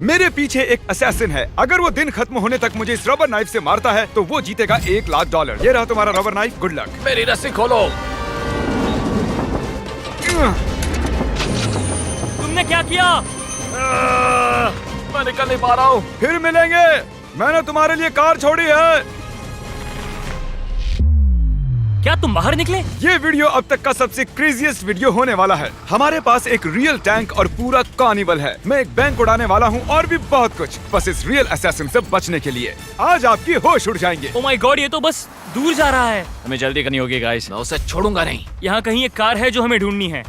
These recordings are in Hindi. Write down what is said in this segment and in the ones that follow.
मेरे पीछे एक असैसिन है। अगर वो दिन खत्म होने तक मुझे इस रबर नाइफ से मारता है तो वो जीतेगा $1,00,000। ये रहा तुम्हारा रबर नाइफ, गुड लक। मेरी रस्सी खोलो। तुमने क्या किया? मैं निकल नहीं पा रहा हूँ। फिर मिलेंगे। मैंने तुम्हारे लिए कार छोड़ी है। क्या तुम बाहर निकले? ये वीडियो अब तक का सबसे क्रेजीएस्ट वीडियो होने वाला है। हमारे पास एक रियल टैंक और पूरा कार्निवल है। मैं एक बैंक उड़ाने वाला हूँ और भी बहुत कुछ, बस इस रियल असैसिन से बचने के लिए। आज आपकी होश उड़ जाएंगे। ओह माय गॉड, ये तो बस दूर जा रहा है। हमें जल्दी करनी होगी गाइस। मैं उसे छोड़ूंगा नहीं। यहाँ कहीं एक कार है जो हमें ढूंढनी है।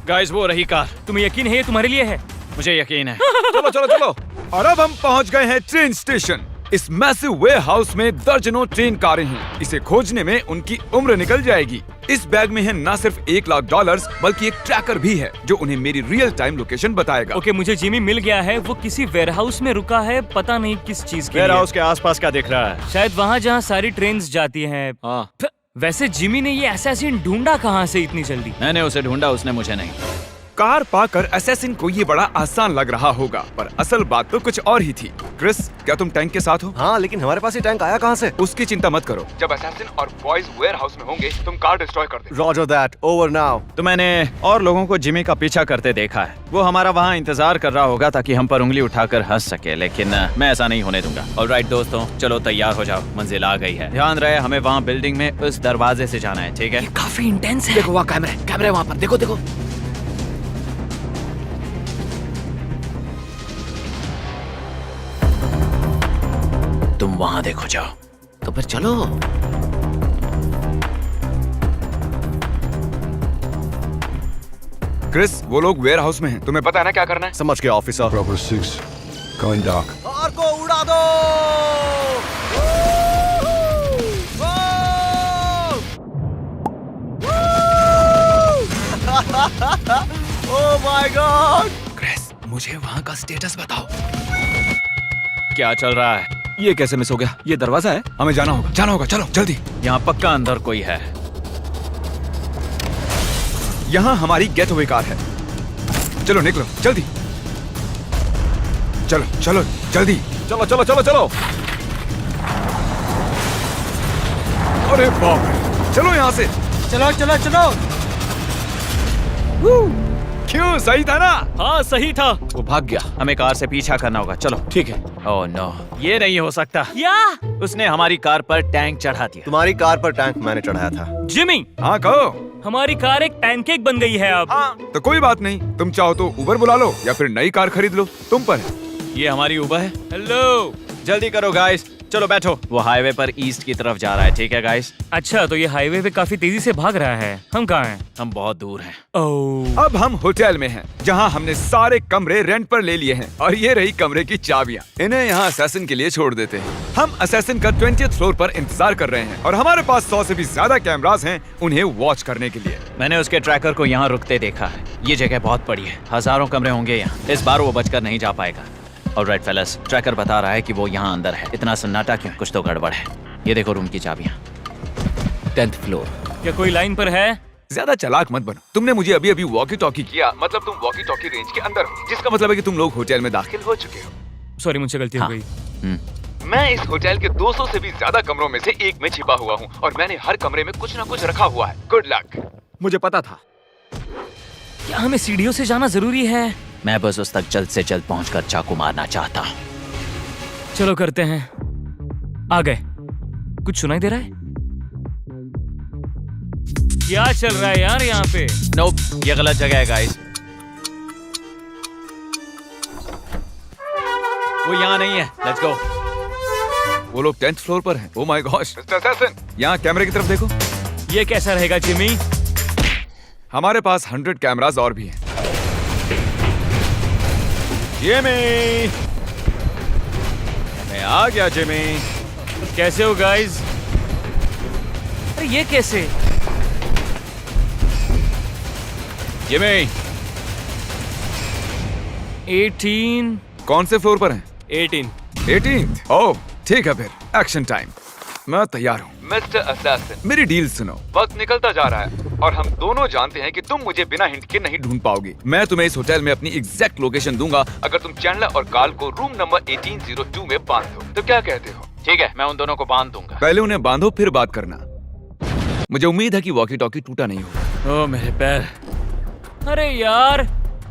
गाइस वो रही कार। तुम्हें यकीन है ये तुम्हारे लिए है? मुझे यकीन है। चलो चलो चलो। और अब हम पहुँच गए हैं ट्रेन स्टेशन। इस मैसिव वेयरहाउस में दर्जनों ट्रेन कारें हैं। इसे खोजने में उनकी उम्र निकल जाएगी। इस बैग में है न सिर्फ $1,00,000 बल्कि एक ट्रैकर भी है जो उन्हें मेरी रियल टाइम लोकेशन बताएगा। ओके, मुझे जिमी मिल गया है। वो किसी वेयरहाउस में रुका है, पता नहीं किस चीज के वेयरहाउस के आसपास क्या दिख रहा है? शायद वहाँ जहाँ सारी ट्रेन जाती हैं। हाँ। वैसे जिमी ने ये असैसिन ढूंढा कहाँ से इतनी जल्दी? मैंने उसे ढूंढा, उसने मुझे नहीं। कार पाकर असैसिन को ये बड़ा आसान लग रहा होगा, पर असल बात तो कुछ और ही थी। क्रिस, क्या तुम टैंक के साथ हो? हाँ, लेकिन हमारे पास ये टैंक आया कहाँ से? उसकी चिंता मत करो। जब असैसिन और बॉयज वेयरहाउस में होंगे, तुम कार डिस्ट्रॉय कर देना। Roger that, over now। तो मैंने और लोगों को जिमी का पीछा करते देखा है। वो हमारा वहाँ इंतजार कर रहा होगा ताकि हम पर उंगली उठाकर हंस सके, लेकिन मैं ऐसा नहीं होने दूंगा। ऑलराइट दोस्तों, चलो तैयार हो जाओ, मंजिल आ गई है। ध्यान रहे, हमें वहाँ बिल्डिंग में उस दरवाजे से जाना है, ठीक है? काफी इंटेंस है। देखो वहाँ कैमरे वहाँ पर, देखो देखो। तुम वहाँ देखो जाओ। तो फिर चलो। क्रिस, वो लोग वेयरहाउस में हैं। तुम्हें पता है ना क्या करना है? समझ गया officer. Bravo 6, going dark. Car को उड़ा दो। Oh my God. क्रिस, मुझे वहाँ का स्टेटस बताओ। क्या चल रहा है? ये कैसे मिस हो गया? ये दरवाजा है, हमें जाना होगा, चलो जल्दी। यहाँ पक्का अंदर कोई है। यहाँ हमारी गेटअवे कार है। चलो निकलो, जल्दी। चलो चलो जल्दी। चलो चलो चलो चलो। अरे बाप रे, चलो यहाँ से। चलो चलो चलो। क्यों, सही था ना? हाँ सही था। वो भाग गया। हमें कार से पीछा करना होगा। चलो ठीक है। ओह नो, ये नहीं हो सकता। क्या? उसने हमारी कार पर टैंक चढ़ा दिया। तुम्हारी कार पर टैंक मैंने चढ़ाया था। जिमी, हाँ कहो। हमारी कार एक पैनकेक बन गई है अब। हाँ तो कोई बात नहीं, तुम चाहो तो उबर बुला लो या फिर नई कार खरीद लो, तुम पर है। ये हमारी उबर है। हेलो। जल्दी करो गाइस, चलो बैठो। वो हाईवे पर ईस्ट की तरफ जा रहा है, ठीक है गाइस? अच्छा, तो ये हाईवे पे काफी तेजी से भाग रहा है। हम कहाँ हैं? हम बहुत दूर हैं। ओह, अब हम होटल में हैं, जहां हमने सारे कमरे रेंट पर ले लिए हैं और ये रही कमरे की चाबियां। इन्हें यहाँ असैसिन के लिए छोड़ देते हैं। हम असैसिन का 20th फ्लोर पर इंतजार कर रहे हैं और हमारे पास 100 से भी ज्यादा कैमरास हैं उन्हें वॉच करने के लिए। मैंने उसके ट्रैकर को यहाँ रुकते देखा है। ये जगह बहुत बड़ी है, हजारों कमरे होंगे यहाँ। इस बार वो बचकर नहीं जा पाएगा। ऑलराइट फेलस, ट्रैकर बता रहा है कि वो यहाँ अंदर है। इतना सन्नाटा क्यों? कुछ तो गड़बड़ है। ये देखो रूम की चाबियाँ। 10th floor. क्या कोई लाइन पर है? ज्यादा चालाक मत बनो। तुमने मुझे अभी अभी वॉकी टॉकी किया, मतलब तुम वॉकी टॉकी रेंज के अंदर हो, जिसका मतलब है कि तुम लोग होटल में दाखिल हो चुके हो। सॉरी, मुझसे गलती हो गई। मैं इस होटल के 200 से भी ज्यादा कमरों में से एक में छिपा हुआ हूँ और मैंने हर कमरे में कुछ न कुछ रखा हुआ है। Good luck. मुझे पता था। क्या हमें सीढ़ियों से जाना जरूरी है? मैं बस उस तक जल्द से जल्द पहुंचकर चाकू मारना चाहता हूँ। चलो करते हैं। आ गए। कुछ सुनाई दे रहा है? क्या चल रहा है यार यहाँ पे? नोप, ये गलत जगह है गाइस। वो यहाँ नहीं है। Let's go. वो लोग 10th फ्लोर पर हैं। Oh my gosh. यहाँ कैमरे की तरफ देखो। ये कैसा रहेगा जिमी? हमारे पास 100 कैमरास और भी हैं। जिमी, मैं आ गया जिमी। कैसे हो गाइस? अरे ये कैसे? जिमी, 18। कौन से फ्लोर पर हैं? 18। 18th। ओह ठीक है, फिर एक्शन टाइम। मैं तैयार हूँ। मिस्टर असैसिन, मेरी डील सुनो। वक्त निकलता जा रहा है और हम दोनों जानते हैं कि तुम मुझे बिना हिंट के नहीं ढूंढ पाओगे। मैं तुम्हें इस होटल में अपनी एग्जैक्ट लोकेशन दूंगा अगर तुम चैंडलर और कार्ल को रूम नंबर 1802 में बांध दो। तो क्या कहते हो? ठीक है, मैं उन दोनों को बांध दूंगा। पहले उन्हें बांधो फिर बात करना। मुझे उम्मीद है कि वॉकी टॉकी टूटा नहीं होगा। ओ मेरे पैर। अरे यार।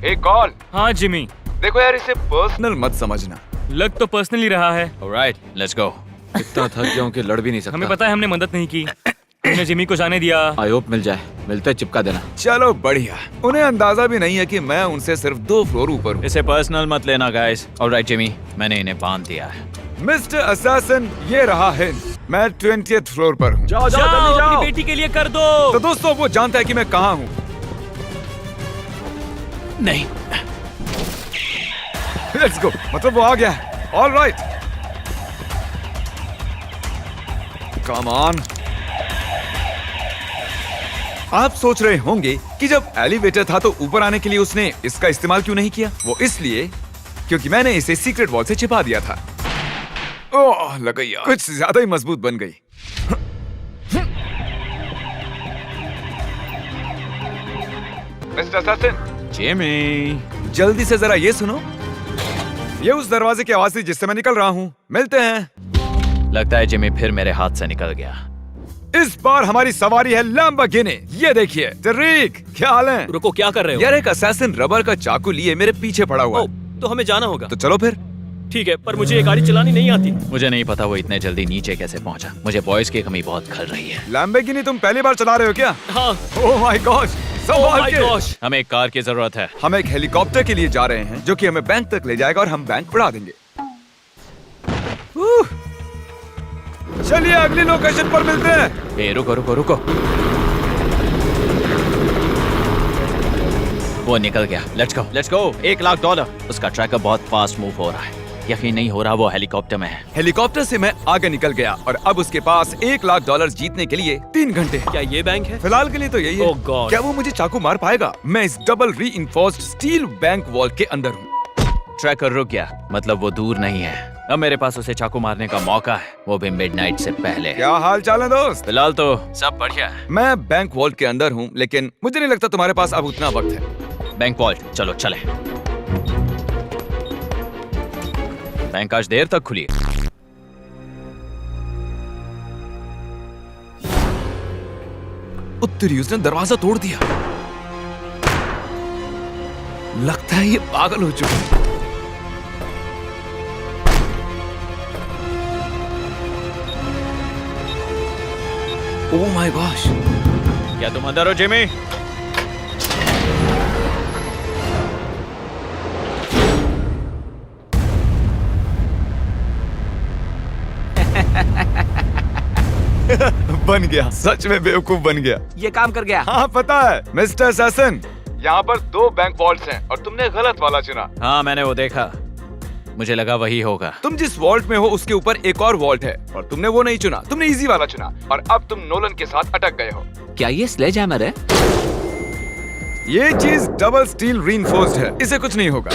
एक कॉल। हाँ जिमी, देखो यार, इसे पर्सनल मत समझना। लग तो पर्सनली रहा है। Alright, let's go. इतना थक गया हूं कि लड़ भी नहीं सकता। हमें पता है हमने मदद नहीं की। तुमने जिमी को जाने दिया। आई होप मिल जाए, मिलते चिपका देना। चलो बढ़िया। उन्हें अंदाजा भी नहीं है कि मैं उनसे सिर्फ 2 फ्लोर ऊपर हूँ। इसे पर्सनल मत लेना गाइस। ऑलराइट जिमी, मैंने इन्हें बांध दिया है। मिस्टर असैसिन, ये रहा हिंट। मैं 20th फ्लोर पर हूँ। जाओ अपनी बेटी के लिए कर दो। तो दोस्तों, वो जानता है कि मैं कहाँ हूँ। नहीं, लेट्स गो। मतलब वो आ गया है। Alright, come on. आप सोच रहे होंगे कि जब एलिवेटर था तो ऊपर आने के लिए उसने इसका इस्तेमाल क्यों नहीं किया। वो इसलिए क्योंकि मैंने इसे सीक्रेट वॉल से छिपा दिया था। ओह, लग गई यार। कुछ ज्यादा ही मजबूत बन गई। Mister assassin, Jimmy. जल्दी से जरा ये सुनो। ये उस दरवाजे की आवाज थी जिससे मैं निकल रहा हूँ। मिलते हैं। लगता है जिमी फिर मेरे हाथ से निकल गया। इस बार हमारी सवारी है लैम्बोर्गिनी। ये देखिए। तरीक, क्या हाल है? रुको, क्या कर रहे हो? यार, एक असैसिन रबर का चाकू लिए मेरे पीछे पड़ा हुआ ओ, है। तो हमें जाना होगा। तो चलो फिर। ठीक है, पर मुझे ये गाड़ी चलानी नहीं आती। मुझे नहीं पता वो इतने जल्दी नीचे कैसे पहुंचा। मुझे बॉयज की कमी बहुत खल रही है। लैम्बोर्गिनी तुम पहली बार चला रहे हो क्या? हाँ। ओह माय गॉड, ओह संभाल माय के। गॉश। हमें एक कार की जरूरत है। हम एक हेलीकॉप्टर के लिए जा रहे हैं जो कि हमें बैंक तक ले जाएगा और हम बैंक उड़ा देंगे। चलिए अगली लोकेशन पर मिलते हैं। ए, रुको रुको रुको। वो निकल गया। Let's go, let's go. $1,00,000। उसका ट्रैकर बहुत फास्ट मूव हो रहा है। यकीन नहीं हो रहा वो हेलीकॉप्टर में है। हेलीकॉप्टर से मैं आगे निकल गया और अब उसके पास $1,00,000 जीतने के लिए 3 घंटे हैं। क्या ये बैंक है? फिलहाल के लिए तो यही है। Oh God. क्या वो मुझे चाकू मार पाएगा? मैं इस double reinforced steel bank wall के अंदर हूँ। ट्रैकर रुक गया, मतलब वो दूर नहीं है। अब मेरे पास उसे चाकू मारने का मौका है, वो भी मिडनाइट से पहले। क्या हाल चाल है दोस्त? फिलहाल तो सब बढ़िया है। मैं बैंक वॉल के अंदर हूँ, लेकिन मुझे नहीं लगता तुम्हारे पास अब उतना वक्त है। बैंक वॉल्ट, चलो चले। बैंक आज देर तक खुली है। उत्तरी उसने दरवाजा तोड़ दिया। लगता है ये पागल हो चुका है। Oh my gosh. क्या तुम अंदर हो जिमी? बन गया, सच में बेवकूफ बन गया। ये काम कर गया। हाँ पता है मिस्टर असैसिन, यहाँ पर 2 बैंक वॉल्ट्स हैं और तुमने गलत वाला चुना। हाँ, मैंने वो देखा। मुझे लगा वही होगा। तुम जिस वॉल्ट में हो उसके ऊपर एक और वॉल्ट है और तुमने वो नहीं चुना, तुमने इजी वाला चुना और अब तुम नोलन के साथ अटक गए हो। क्या ये स्लेज हैमर है? ये चीज डबल स्टील रीइंफोर्स्ड है, इसे कुछ नहीं होगा।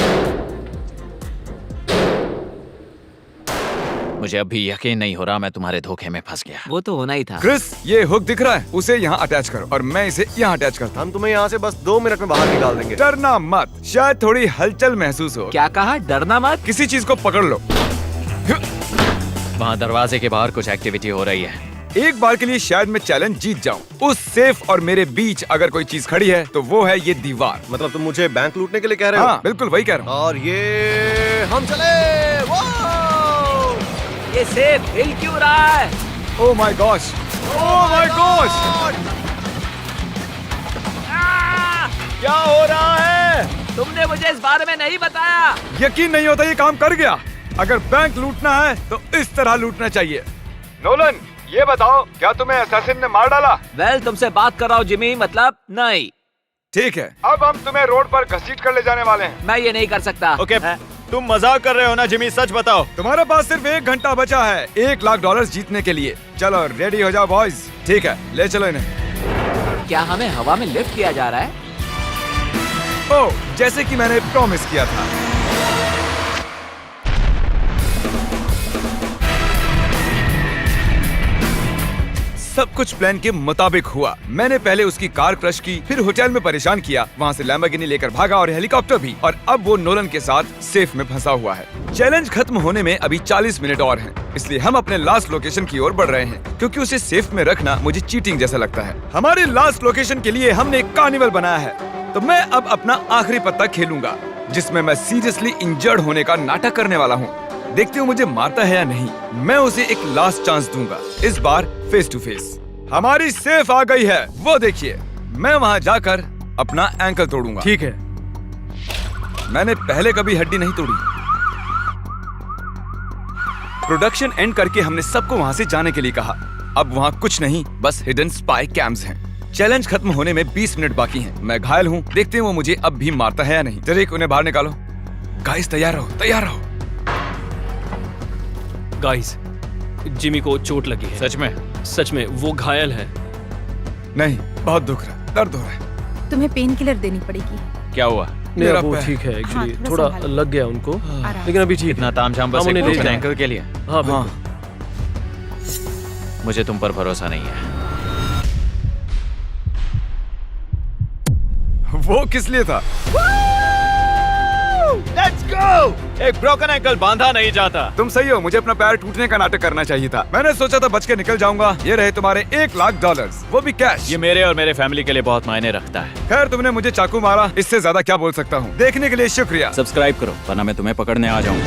मुझे अभी यकीन नहीं हो रहा मैं तुम्हारे धोखे में फंस गया। वो तो होना ही था। क्रिस, ये हुक दिख रहा है, उसे यहाँ अटैच करो और मैं इसे यहाँ अटैच करता हूँ। हम तुम्हें यहाँ से बस 2 मिनट में बाहर निकाल देंगे। डरना मत, शायद थोड़ी हलचल महसूस हो। क्या कहा? डरना मत। किसी चीज को पकड़ लो। वहाँ दरवाजे के बाहर कुछ एक्टिविटी हो रही है। एक बार के लिए शायद मैं चैलेंज जीत जाऊं। उस सेफ और मेरे बीच अगर कोई चीज खड़ी है तो वो है ये दीवार। मतलब तुम मुझे बैंक लूटने के लिए कह रहे हो? हाँ बिल्कुल वही कह रहा हूँ। और ये हम चले। ये सेब हिल क्यों रहा है? Oh my gosh, oh my gosh, क्या हो रहा है? तुमने मुझे इस बारे में नहीं बताया। यकीन नहीं होता ये काम कर गया। अगर बैंक लूटना है तो इस तरह लूटना चाहिए। नोलन, ये बताओ क्या तुम्हें असैसिन ने मार डाला? वेल, तुमसे बात कर रहा हूँ जिमी, मतलब नहीं। ठीक है, अब हम तुम्हें रोड पर घसीट कर ले जाने वाले हैं। मैं ये नहीं कर सकता। ओके, तुम मजाक कर रहे हो ना जिमी? सच बताओ। तुम्हारे पास सिर्फ 1 घंटा बचा है $1,00,000 जीतने के लिए। चलो रेडी हो जाओ बॉयज। ठीक है, ले चलो इन्हें। क्या हमें हवा में लिफ्ट किया जा रहा है? ओह, जैसे कि मैंने प्रॉमिस किया था। सब कुछ प्लान के मुताबिक हुआ। मैंने पहले उसकी कार क्रश की, फिर होटल में परेशान किया, वहाँ से लैम्बोर्गिनी लेकर भागा और हेलीकॉप्टर भी, और अब वो नोलन के साथ सेफ में फंसा हुआ है। चैलेंज खत्म होने में अभी 40 मिनट और हैं, इसलिए हम अपने लास्ट लोकेशन की ओर बढ़ रहे हैं, क्योंकि उसे सेफ में रखना मुझे चीटिंग जैसा लगता है। हमारी लास्ट लोकेशन के लिए हमने एक कार्निवल बनाया है, तो मैं अब अपना आखिरी पत्ता खेलूंगा, जिसमें मैं सीरियसली इंजर्ड होने का नाटक करने वाला हूँ। देखते हो मुझे मारता है या नहीं। मैं उसे एक लास्ट चांस दूंगा, इस बार फेस टू फेस। हमारी सेफ आ गई है, वो देखिए। मैं वहाँ जाकर अपना एंकल तोड़ूंगा। ठीक है। मैंने पहले कभी हड्डी नहीं तोड़ी। प्रोडक्शन एंड करके हमने सबको वहाँ से जाने के लिए कहा। अब वहाँ कुछ नहीं, बस हिडन स्पाई कैम्स हैं। चैलेंज खत्म होने में 20 मिनट बाकी हैं। मैं घायल हूँ, देखते हैं वो मुझे अब भी मारता है या नहीं। जरेक, उन्हें बाहर निकालो। गाइस तैयार रहो, तैयार रहो। गाइस, जिमी को चोट लगी है। सच में? सच में, वो घायल है। नहीं, बहुत दुख रहा है, दर्द हो रहा है। तुम्हें पेन किलर देनी पड़ेगी। क्या हुआ? मेरा वो पैर। ठीक है एक्चुअली, हाँ, थोड़ा संभालो। लग गया उनको, आराम। लेकिन अभी ठीक इतना है। तामझाम बस हम एक उन्हें ले broken जाएं। ankle के लिए? हाँ बिल्कुल। मुझे तुम पर भरोसा नहीं है। वो किस लिए था? Let's go! एक ब्रोकन एंकल बांधा नहीं जाता। तुम सही हो, मुझे अपना पैर टूटने का नाटक करना चाहिए था। मैंने सोचा था बच के निकल जाऊंगा। ये रहे तुम्हारे $1,00,000, वो भी कैश। ये मेरे और मेरे फैमिली के लिए बहुत मायने रखता है। खैर, तुमने मुझे चाकू मारा, इससे ज्यादा क्या बोल सकता हूँ। देखने के लिए शुक्रिया। सब्सक्राइब करो, वरना मैं तुम्हें पकड़ने आ जाऊंगा।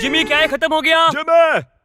जिमी, क्या ये खत्म हो गया? जिमी!